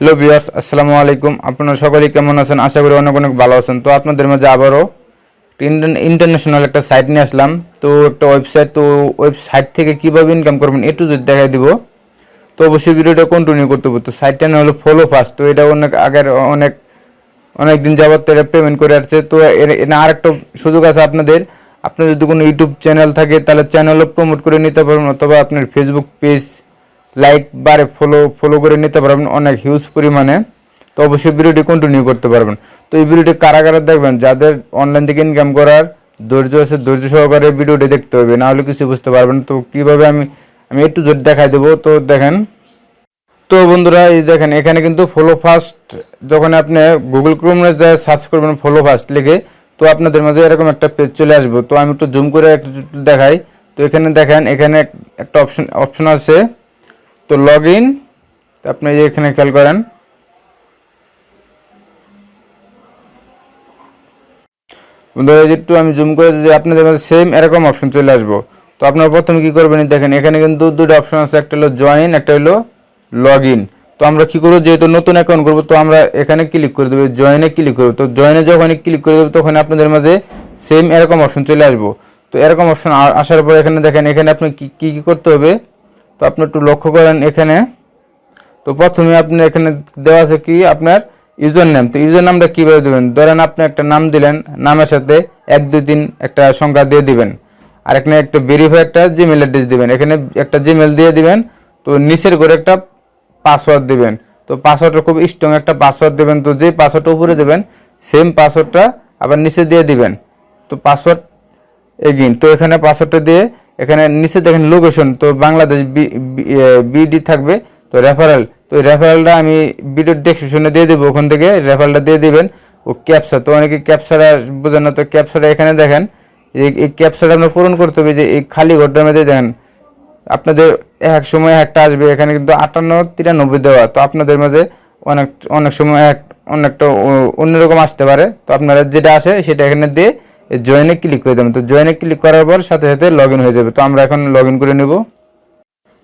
Hello viewers, আসসালামু আলাইকুম। আপনারা সকলেই কেমন আছেন? আশা করি অনেক অনেক ভালো আছেন। তো আপনাদের মাঝে আবারও ইন্টারন্যাশনাল একটা সাইট নিয়ে আসলাম। তো একটা ওয়েবসাইট, তো ওয়েবসাইট থেকে কীভাবে ইনকাম করবেন একটু যদি দেখাই দিব। তো অবশ্যই ভিডিওটা কন্টিনিউ করতে হবে। তো সাইটটার নাম হলো ফলো ফাস্ট। তো এটা অনেক আগের অনেক দিন যাবত এটা পেমেন্ট করে আসছে। তো এর আরেকটা সুযোগ আছে আপনাদের যদি কোনো ইউটিউব চ্যানেল থাকে তাহলে চ্যানেলও প্রমোট করে নিতে পারবেন, অথবা আপনার ফেসবুক পেজ লাইক বারে ফলো করে নিতে পারবেন অনেক হিউজ পরিমাণে। তো অবশ্যই ভিডিওটি কন্টিনিউ করতে পারবেন। তো এই ভিডিওটি কারা কারা দেখবেন, যাদের অনলাইন থেকে ইনকাম করার ধৈর্য আছে, ধৈর্য সহকারে ভিডিওটি দেখতে হবে, না হলে কিছু বুঝতে পারবেন। তো কীভাবে আমি একটু জোর দেখাই দেবো। তো দেখেন, তো বন্ধুরা এই দেখেন এখানে কিন্তু ফলো ফাস্ট, যখন আপনি গুগল ক্রোমে যায় সার্চ করবেন ফলো ফাস্ট লিখে, তো আপনাদের মাঝে এরকম একটা পেজ চলে আসবে। তো আমি একটু জুম করে একটু দেখাই। তো এখানে দেখেন, এখানে একটা অপশন আছে, তো লগ ইন। আপনি যে এখানে খেয়াল করেন, বন্ধুরা একটু আমি জুম করে যদি আপনাদের মাঝে সেম এরকম অপশন চলে আসবো। তো আপনারা প্রথমে কি করবেন, দেখেন এখানে কিন্তু দুটো অপশন আছে, একটা হলো জয়েন, একটা হলো লগ ইন। তো আমরা কি করবো, যেহেতু নতুন অ্যাকাউন্ট করবো, তো আমরা এখানে ক্লিক করে দেবো, জয়েনে ক্লিক করবো। তো জয়েনে যখন ক্লিক করে দেবো তখন আপনাদের মাঝে সেম এরকম অপশন চলে আসবো। তো এরকম অপশন আসার পর এখানে দেখেন, এখানে আপনি কি করতে হবে। তো আপনি একটু লক্ষ্য করেন এখানে। তো প্রথমে আপনি এখানে দেওয়া আছে কি আপনার ইউজার নেম। তো ইউজার নামটা কীভাবে দেবেন, ধরেন আপনি একটা নাম দিলেন, নামের সাথে 1 2 3 একটা সংখ্যা দিয়ে দিবেন, আর এখানে একটা ভেরিফাই একটা জিমেল অ্যাড্রেস দিবেন, এখানে একটা জিমেল দিয়ে দিবেন। তো নিচের করে একটা পাসওয়ার্ড দিবেন। তো পাসওয়ার্ডটা খুব স্ট্রং একটা পাসওয়ার্ড দেবেন। তো যে পাসওয়ার্ডটা উপরে দেবেন সেম পাসওয়ার্ডটা আবার নিচে দিয়ে দিবেন। তো পাসওয়ার্ড এগিন, তো এখানে পাসওয়ার্ডটা দিয়ে এখানে নিচে দেখেন লোকেশন, তো বাংলাদেশ বিডি থাকবে। তো রেফারেল, তো রেফারেলটা আমি ভিডিওর ডেসক্রিপশনে দিয়ে দেবো, ওখান থেকে রেফারেলটা দিয়ে দিবেন। ও ক্যাপচা, তো অনেকে ক্যাপচাটা বোঝেন না, তো ক্যাপচাটা এখানে দেখেন, এই ক্যাপচাটা আপনার পূরণ করতে হবে। যে এই খালি ঘরটার মধ্যে দেখেন আপনাদের এক সময় একটা আসবে, এখানে কিন্তু 58 93 দেওয়া। তো আপনাদের মাঝে অনেক অনেক সময় অনেকটা অন্যরকম আসতে পারে। তো আপনারা যেটা আসে সেটা এখানে দিয়ে জয়েনে ক্লিক করে দেবেন। তো জয়েনে ক্লিক করার পর সাথে সাথে লগ ইন হয়ে যাবে। তো আমরা এখন লগ ইন করে নেব।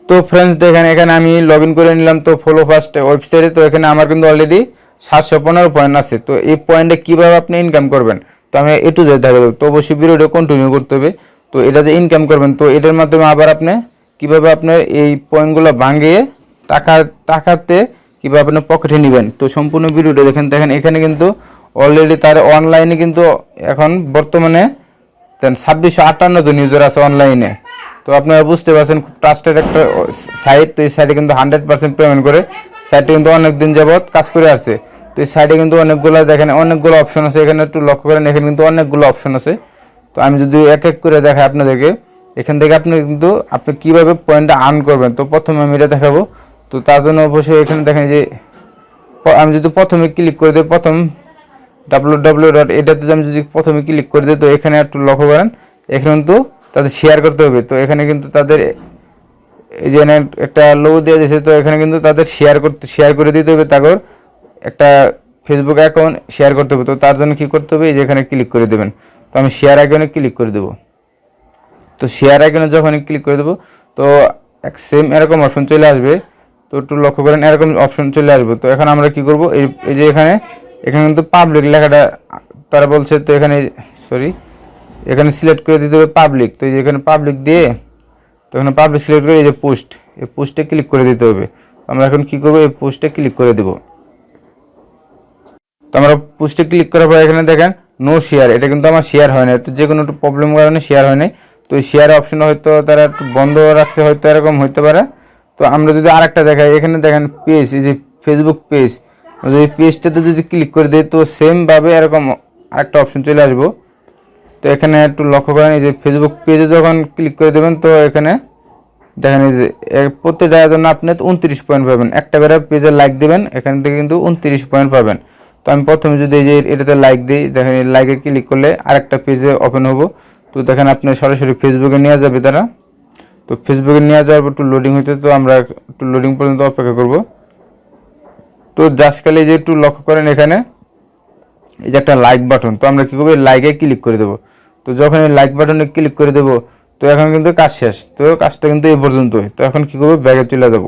তো ফ্রেন্ডস দেখেন, এখানে আমি লগ ইন করে নিলাম তো ফলো ফাস্ট ওয়েবসাইটে। তো এখানে আমার কিন্তু অলরেডি 715 পয়েন্ট আছে। তো এই পয়েন্টে কীভাবে আপনি ইনকাম করবেন, তো আমি একটু যে দেখাবো। তো অবশ্যই ভিডিওটা কন্টিনিউ করতে হবে। তো এটা যে ইনকাম করবেন, তো এটার মাধ্যমে আবার আপনি কীভাবে আপনার এই পয়েন্টগুলো ভাঙিয়ে টাকাতে কীভাবে আপনি পকেটে নেবেন, তো সম্পূর্ণ ভিডিওটা দেখেন। এখানে কিন্তু অলরেডি তার অনলাইনে কিন্তু এখন বর্তমানে 2658 জন ইউজার আছে অনলাইনে। তো আপনারা বুঝতে পারছেন খুব ট্রাস্টেড একটা সাইট। তো এই সাইটে কিন্তু 100% পেমেন্ট করে। সাইটে কিন্তু অনেক দিন যাবৎ কাজ করে আসছে। তো এই সাইটে কিন্তু অনেকগুলো দেখেন, অনেকগুলো অপশন আছে। এখানে একটু লক্ষ্য করেন, এখানে কিন্তু অনেকগুলো অপশন আছে। তো আমি যদি এক এক করে দেখাই আপনাদেরকে, এখান থেকে আপনি কীভাবে পয়েন্টটা আর্ন করবেন, তো প্রথমে আমি এটা দেখাবো। তো তার জন্য অবশ্যই এখানে দেখেন যে আমি যদি প্রথমে ক্লিক করে দিই, প্রথম www.এটাতে আমি যদি প্রথমে ক্লিক করে দিই, তো এখানে একটু লক্ষ্য করেন, এখানে কিন্তু তাদের শেয়ার করতে হবে। তো এখানে কিন্তু তাদের এই যে একটা লোগো দিয়ে দিয়েছে, তো এখানে কিন্তু তাদের শেয়ার করে দিতে হবে। তারপর একটা ফেসবুক অ্যাকাউন্ট শেয়ার করতে হবে। তো তার জন্য কী করতে হবে, এই যে এখানে ক্লিক করে দেবেন। তো আমি শেয়ার আইকনে ক্লিক করে দেবো। তো শেয়ার আইকনে যখন ক্লিক করে দেবো, তো সেম এরকম অপশন চলে আসবে। তো একটু লক্ষ্য করেন, এরকম অপশন চলে আসবে। তো এখন আমরা কি করব, এই যে এখানে কিন্তু পাবলিক লেখাটা তারা বলছে। তো এখানে সিলেক্ট করে দিতে হবে পাবলিক। তো এই যে এখানে পাবলিক দিয়ে, তো এখানে পাবলিক সিলেক্ট করে এই যে পোস্ট, এই পোস্টে ক্লিক করে দিতে হবে। আমরা এখন কি করব, এই পোস্টে ক্লিক করে দেব। তো আমরা পোস্টে ক্লিক করার পর এখানে দেখেন নো শেয়ার, এটা কিন্তু আমার শেয়ার হয় না। তো যে কোনো একটু প্রবলেম কারণে শেয়ার হয় না। তো এই শেয়ার অপশন হয়তো তারা একটু বন্ধ রাখছে, হয়তো এরকম হতে পারে। তো আমরা যদি আরেকটা দেখাই, এখানে দেখেন পেজ, এই যে ফেসবুক পেজ, যদি পেজটাতে যদি ক্লিক করে দিই, তো সেমভাবে এরকম আরেকটা অপশন চলে আসবো। তো এখানে একটু লক্ষ্য করেন, এই যে ফেসবুক পেজে যখন ক্লিক করে দেবেন, তো এখানে দেখেন এই যে প্রত্যেকটার জন্য আপনি 29 পয়েন্ট পাবেন। একটা করে পেজে লাইক দেবেন, এখান থেকে কিন্তু 29 পয়েন্ট পাবেন। তো আমি প্রথমে যদি এই যে এটাতে লাইক দিই, দেখেন এই লাইকে ক্লিক করলে আরেকটা পেজে ওপেন হবো। তো দেখেন আপনি সরাসরি ফেসবুকে নিয়ে যাবে তারা। তো ফেসবুকে নিয়ে যাওয়ার পর একটু লোডিং হইতে, তো আমরা একটু লোডিং পর্যন্ত অপেক্ষা করব। তো জাস্ট খালি যে একটু লক্ষ্য করেন, এখানে এই যে একটা লাইক বাটন, তো আমরা কী করবো, লাইকে ক্লিক করে দেবো। তো যখন এই লাইক বাটনে ক্লিক করে দেবো, তো এখন কিন্তু কাজ শেষ। তো কাজটা কিন্তু এই পর্যন্তই। তো এখন কী করবো, ব্যাগে চলে যাব।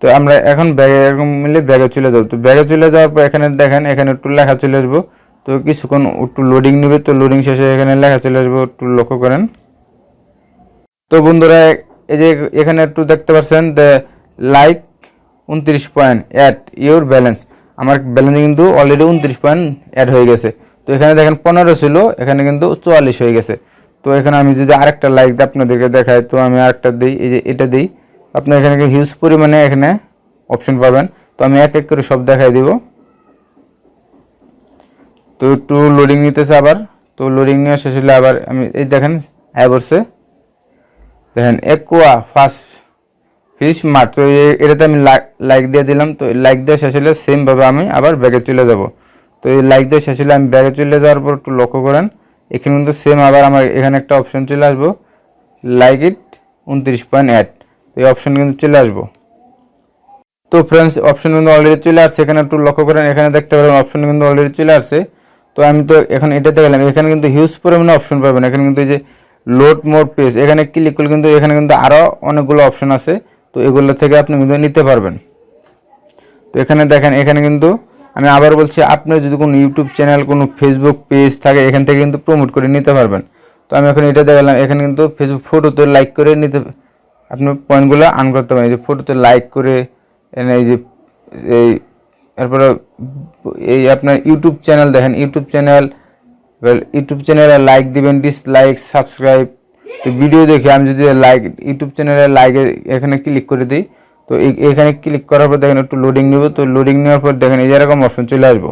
তো তো আমরা এখন ব্যাগে এরকম মিলে ব্যাগে চলে যাব। তো ব্যাগে চলে যাওয়ার পর এখানে দেখেন এখানে একটু লেখা চলে আসবো। তো কিছুক্ষণ একটু লোডিং নেবে, তো লোডিং শেষে এখানে লেখা চলে আসবো, একটু লক্ষ্য করেন। তো বন্ধুরা এই যে এখানে একটু দেখতে পাচ্ছেন যে like 29 point add your balance, আমার ব্যালেন্স কিন্তু অলরেডি 29 পয়েন্ট অ্যাড হয়ে গেছে। তো এখানে দেখেন 15 ছিল, এখানে কিন্তু 44 হয়ে গেছে। তো এখানে আমি যদি আরেকটা লাইক আপনাদেরকে দেখাই, তো আমি আরেকটা দিই, এই যে এটা দিই, আপনার এখানে হিউজ পরিমাণে এখানে অপশন পাবেন। তো আমি এক এক করে সব দেখাই দিব। তো একটু লোডিং নিতেছে আবার। তো লোডিং নেওয়া শেষ হলে আবার আমি এই দেখেন অ্যাবর্সে দেখেন একুয়া ফার্স্ট ফিশ মার্ট, তো এটাতে আমি লাইক দিয়ে দিলাম। তো লাইক দিয়ে শেষ হলে সেমভাবে আমি আবার ব্যাগে চলে যাব। তো এই লাইক দিয়ে শেষ হলে আমি ব্যাগে চলে যাওয়ার পর একটু লক্ষ্য করেন এখানে কিন্তু সেম আবার আমার এখানে একটা অপশন চলে আসবো, লাইক ইট 29 পয়েন্ট অ্যাড, তো এই অপশন কিন্তু চলে আসবো। তো ফ্রেন্ডস অপশন কিন্তু অলরেডি চলে আসছে, এখানে একটু লক্ষ্য করেন, এখানে দেখতে পারেন অপশন কিন্তু অলরেডি চলে আসছে। তো আমি তো এখন এটাতে গেলাম, এখানে কিন্তু হিউজ পরিমাণে অপশন পাবেন। এখানে কিন্তু এই যে লোড মোর পেজ, এখানে ক্লিক করলে কিন্তু এখানে কিন্তু আরও অনেকগুলো অপশন আছে। তো এগুলো থেকে আপনি কিন্তু নিতে পারবেন। তো এখানে দেখেন এখানে কিন্তু আমি আবার বলছি, আপনার যদি কোনো ইউটিউব চ্যানেল, কোনো ফেসবুক পেজ থাকে, এখান থেকে কিন্তু প্রমোট করে নিতে পারবেন। তো আমি এখন এটা দেখালাম, এখানে কিন্তু ফেসবুক ফটোতে লাইক করে নিতে, আপনি পয়েন্টগুলো আর্ন করতে পারেন। এই যে ফটোতে লাইক করে এই যে এই এরপরে এই আপনার ইউটিউব চ্যানেল দেখেন, ইউটিউব চ্যানেলে লাইক দিবেন, ডিসলাইক, সাবস্ক্রাইব। তো ভিডিও দেখে আমি যদি লাইক ইউটিউব চ্যানেলে লাইকে এখানে ক্লিক করে দিই, তো এখানে ক্লিক করার পর দেখেন একটু লোডিং নেব। তো লোডিং নেওয়ার পর দেখেন এই যে এরকম অপশন চলে আসবো।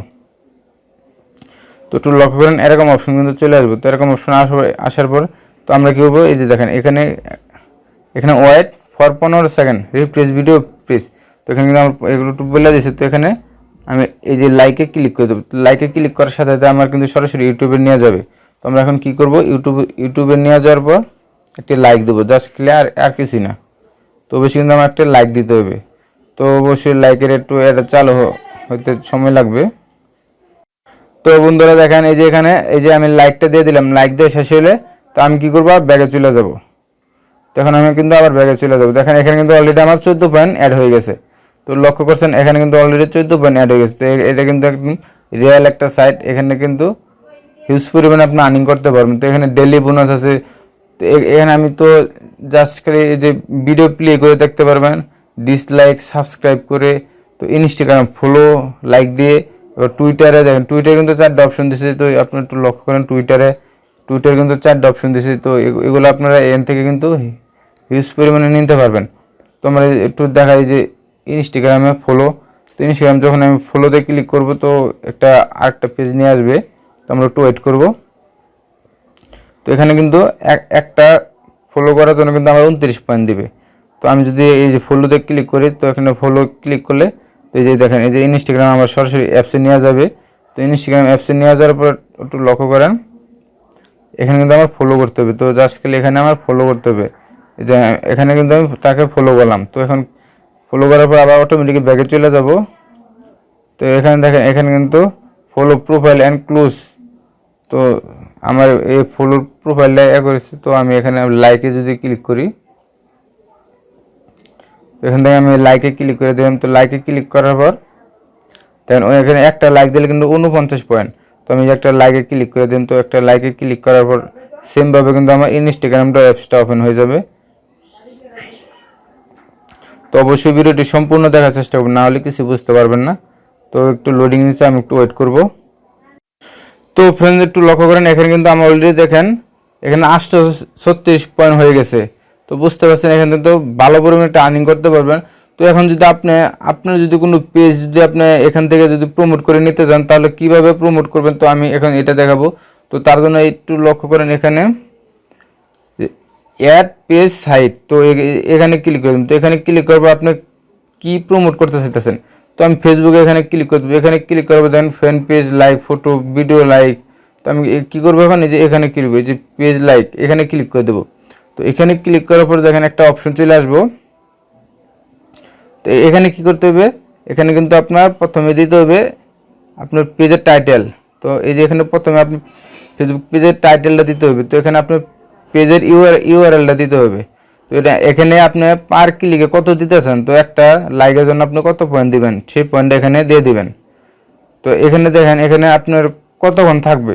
তো একটু লক্ষ্য করেন এরকম অপশন কিন্তু চলে আসবো। তো এরকম অপশন আসার পর তো আমরা কী করবো, এই যে দেখেন এখানে wait for 15 second refresh video please. তো এখানে কিন্তু আমার এগুলো একটু বলে দিয়েছে। তো এখানে আমি এই যে লাইকে ক্লিক করে দেবো। লাইকে ক্লিক করার সাথে সাথে আমার কিন্তু সরাসরি ইউটিউবে নিয়ে যাবে। তো আমরা এখন কী করবো, ইউটিউবে নিয়ে যাওয়ার পর একটি লাইক দেবো, জাস্ট ক্লিয়ার, আর কিছুই না। তো অবশ্যই কিন্তু আমার একটা লাইক দিতে হবে। তো অবশ্যই লাইকের একটু এটা চালু হতে সময় লাগবে। তো বন্ধুরা দেখেন এই যে এখানে এই যে আমি লাইকটা দিয়ে দিলাম, লাইক দিয়ে শেষ হলে তো আমি কী করবো, ব্যাগে চলে যাব। তখন আমি কিন্তু আবার ব্যাগে চলে যাবো। দেখেন এখানে কিন্তু অলরেডি আমার 14 পয়েন্ট অ্যাড হয়ে গেছে। তো লক্ষ্য করছেন এখানে কিন্তু অলরেডি 14 পয়েন্ট অ্যাড হয়ে গেছে। তো এটা কিন্তু একদম রিয়েল একটা সাইট, এখানে কিন্তু হিউজ পরিমাণে আপনি আর্নিং করতে পারবেন। তো এখানে ডেলি বোনাস আছে। তো এখানে আমি তো জাস্ট খালি এই যে ভিডিও প্লে করে দেখতে পারবেন, ডিসলাইক, সাবস্ক্রাইব করে। তো ইনস্টাগ্রাম ফলো, লাইক দিয়ে। এবার টুইটারে দেখেন, টুইটারে কিন্তু 4টা অপশন দিয়েছে। তো আপনি একটু লক্ষ্য করেন টুইটারে কিন্তু 4টা অপশন দিয়েছে। তো এগুলো আপনারা এখান থেকে কিন্তু হিউজ পরিমাণে নিতে পারবেন। তো আমরা একটু দেখাই যে ইনস্টাগ্রামে ফলো। তো ইনস্টাগ্রাম যখন আমি ফলোতে ক্লিক করব, তো আরেকটা পেজ নিয়ে আসবে। তো আমরা একটু ওয়েট করব। তো এখানে কিন্তু একটা ফলো করার জন্য কিন্তু আমার 29 পয়েন্ট দিবে। তো আমি যদি এই যে ফলোতে ক্লিক করি, তো এখানে ফলো ক্লিক করলে তো এই যে দেখেন এই যে ইনস্টাগ্রাম আমার সরাসরি অ্যাপসে নিয়ে যাবে। তো ইনস্টাগ্রাম অ্যাপসে নিয়ে যাওয়ার পর একটু লক্ষ্য করেন এখানে কিন্তু আমার ফলো করতে হবে। তো জাস্ট খালি এখানে আমার ফলো করতে হবে। এই যে এখানে কিন্তু আমি তাকে ফলো করলাম। তো এখন ফলো করার পর আবার অটোমেটিক ব্যাগে চলে যাব। তো এখানে দেখেন এখানে কিন্তু ফলো প্রোফাইল অ্যান্ড ক্লোজ। তো আমার এই ফলো প্রোফাইলটা করেছে। তো আমি এখানে লাইকে যদি ক্লিক করি, তো এখান থেকে আমি লাইকে ক্লিক করে দিলাম। তো লাইকে ক্লিক করার পর দেখেন এখানে একটা লাইক দিলে কিন্তু 49 পয়েন্ট। তো আমি একটা লাইকে ক্লিক করে দিলাম। তো একটা লাইকে ক্লিক করার পর সেমভাবে কিন্তু আমার ইনস্টাগ্রামটা অ্যাপসটা ওপেন হয়ে যাবে। তো অবশ্যই ভিডিওটি সম্পূর্ণ দেখার চেষ্টা করবেন, না হলে কিছু বুঝতে পারবেন না। তো একটু লোডিং নিচ্ছে, আমি একটু ওয়েট করব। তো ফ্রেন্ডস একটু লক্ষ্য করেন এখানে কিন্তু আমার অলরেডি দেখেন এখানে 836 পয়েন্ট হয়ে গেছে। তো বুঝতে পারছেন এখানে তো ভালো পরিমাণে একটা আর্নিং করতে পারবেন। তো এখন যদি আপনার যদি কোনো পেজ যদি আপনি এখান থেকে যদি প্রমোট করে নিতে চান, তাহলে কিভাবে প্রমোট করবেন, তো আমি এখন এটা দেখাবো। তো তার জন্য একটু লক্ষ্য করেন এখানে অ্যাড পেজ সাইট। তো এখানে ক্লিক করবেন। তো এখানে ক্লিক করবো আপনি কি প্রমোট করতে চাইতেছেন। তো আমি ফেসবুকে এখানে ক্লিক করবো। এখানে ক্লিক করবো then fan page like, photo, video like. তো আমি কী করবো এখন, এই যে এখানে ক্লিক করবো, এই যে পেজ লাইক, এখানে ক্লিক করে দেবো। তো এখানে ক্লিক করার পর দেখেন একটা অপশন চলে আসবো। তো এখানে কি করতে হবে, এখানে কিন্তু আপনার প্রথমে দিতে হবে আপনার পেজের টাইটেল। তো এই যে এখানে প্রথমে আপনি ফেসবুক পেজের টাইটেলটা দিতে হবে। তো এখানে আপনার পেজের ইউআরএলটা দিতে হবে। তো তো এটা এখানে আপনি পার ক্লিকে কত দিতেছেন, তো একটা লাইকের জন্য আপনি কত পয়েন্ট দিবেন সেই পয়েন্টটা এখানে দিয়ে দিবেন। তো এখানে দেখেন এখানে আপনার কতক্ষণ থাকবে,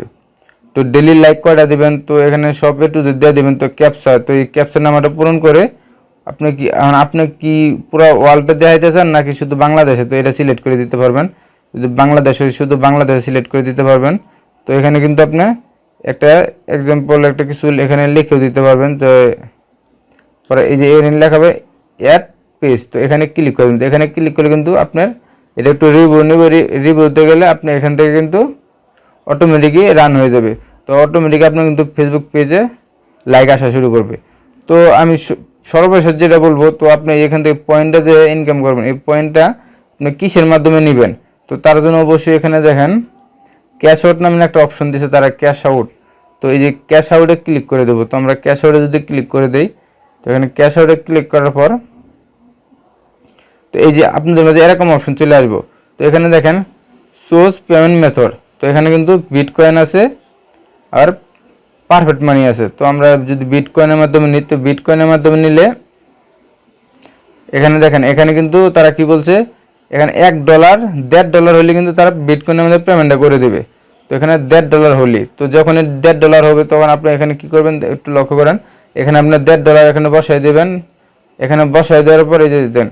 তো ডেলি লাইক কয়টা দিবেন, তো এখানে সব একটু দিয়ে দিবেন। তো ক্যাপচা, তো এই ক্যাপচা নাম্বারটা পূরণ করে আপনি কি পুরো ওয়ার্ল্ডটা দেখাইতে চান নাকি শুধু বাংলাদেশে, তো এটা সিলেক্ট করে দিতে পারবেন। যদি বাংলাদেশে শুধু বাংলাদেশে সিলেক্ট করে দিতে পারবেন। তো এখানে কিন্তু আপনি একটা এক্সাম্পল একটা কিছু এখানে লিখেও দিতে পারবেন। তো পরে এই যে এখানে লেখা হবে অ্যাড পেজ, তো এখানে ক্লিক করবেন। তো এখানে ক্লিক করলে কিন্তু আপনার এটা একটু রিভিউতে গেলে আপনি এখান থেকে কিন্তু অটোমেটিকই রান হয়ে যাবে। তো অটোমেটিক আপনার কিন্তু ফেসবুক পেজে লাইক আসা শুরু করবে। তো আমি সর্বশেষ যেটা বলবো, তো আপনি এখান থেকে পয়েন্টটা যে ইনকাম করবেন, এই পয়েন্টটা আপনি কিসের মাধ্যমে নেবেন, তো তার জন্য অবশ্যই এখানে দেখেন ক্যাশ আউট নামে একটা অপশন দিয়েছে তারা, ক্যাশ আউট। তো এই যে ক্যাশ আউটে ক্লিক করে দেবো। তো আমরা ক্যাশ আউটে যদি ক্লিক করে দেই, তো এখানে ক্যাশ আউটে ক্লিক করার পর তো এই যে আপনাদের মাঝে এরকম অপশন চলে আসবো। তো এখানে দেখেন সোর্স পেমেন্ট মেথড, তো এখানে কিন্তু বিটকয়েন আছে আর পারফেক্ট মানি আছে। তো আমরা যদি বিটকয়েনের মাধ্যমে নিই, তো বিটকয়েনের মাধ্যমে নিলে এখানে দেখেন এখানে কিন্তু তারা কি বলছে, এখানে $1 $1.5 হলে কিন্তু তারা বিটকয়েনের মধ্যে পেমেন্টটা করে দেবে। তো এখানে $1.5 হলে, তো যখন $1.5 হবে তখন আপনি এখানে কি করবেন একটু লক্ষ্য করেন, এখানে আপনার $1.5 এখানে বসাই দেবেন। এখানে বসাই দেওয়ার পর এই যে দেন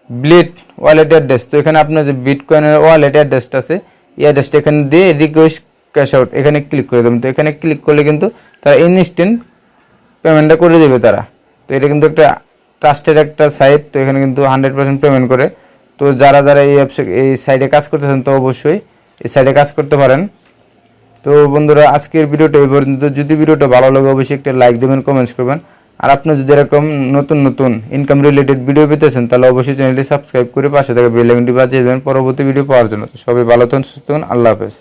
ব্লিড ওয়ালেট অ্যাড্রেস, তো এখানে আপনার যে বিটকয়েনের ওয়ালেট অ্যাড্রেসটা আছে এই অ্যাড্রেসটা এখানে দিয়ে রিকোয়েস্ট ক্যাশ আউট এখানে ক্লিক করে দেবেন। তো এখানে ক্লিক করলে কিন্তু তারা ইনস্ট্যান্ট পেমেন্টটা করে দেবে তারা। তো এটা কিন্তু একটা ট্রাস্টেড একটা সাইট, তো এখানে কিন্তু 100% পেমেন্ট করে। তো যারা যারা এই অ্যাপসে এই সাইটে কাজ করতেছেন তো অবশ্যই এই সাইটে কাজ করতে পারেন। তো বন্ধুরা আজকের ভিডিওটা এই পর্যন্ত। যদি ভিডিওটা ভালো লাগে অবশ্যই একটা লাইক দেবেন, কমেন্টস করবেন। আর আপনি যদি এরকম নতুন নতুন ইনকাম রিলেটেড ভিডিও পেতেছেন তাহলে অবশ্যই চ্যানেলটি সাবস্ক্রাইব করে পাশে থাকা বেল আইকনটি বাজিয়ে দেবেন পরবর্তী ভিডিও পাওয়ার জন্য। তো সবাই ভালো থাকুন, সুস্থ থাকুন, আল্লাহ হাফেজ।